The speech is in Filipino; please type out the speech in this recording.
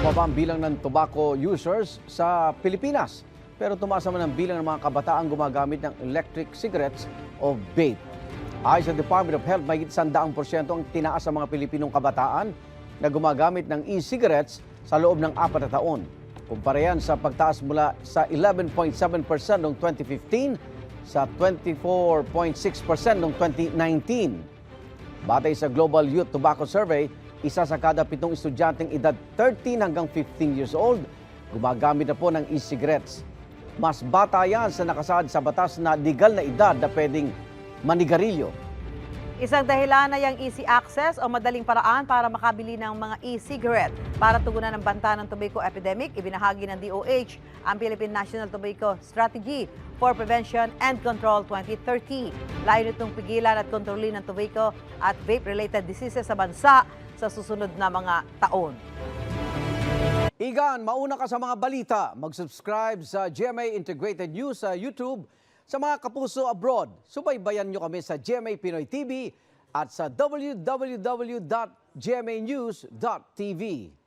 Bumaba ang bilang ng tobacco users sa Pilipinas, pero tumaas naman ang bilang ng mga kabataang gumagamit ng electric cigarettes o vape. Ayon sa Department of Health, mahigit 100% ang tinaas sa mga Pilipinong kabataan na gumagamit ng e-cigarettes sa loob ng 4 na taon. Kumpara yan sa pagtaas mula sa 11.7% noong 2015 sa 24.6% noong 2019. Batay sa Global Youth Tobacco Survey, isa sa kada 7 estudyanteng edad 13 hanggang 15 years old gumagamit na po ng e-cigarettes. Mas bata yan sa nakasaad sa batas na legal na edad na pwedeng manigarilyo. Isang dahilan na yung easy access o madaling paraan para makabili ng mga e-cigarette. Para tugunan ang banta ng tobacco epidemic, ibinahagi ng DOH ang Philippine National Tobacco Strategy for Prevention and Control 2030. Layo nitong pigilan at kontrolin ng tobacco at vape-related diseases sa bansa sa susunod na mga taon. Igan, mauna ka sa mga balita. Mag-subscribe sa GMA Integrated News sa YouTube. Sa mga kapuso abroad, subaybayan nyo kami sa GMA Pinoy TV at sa www.gmanews.tv.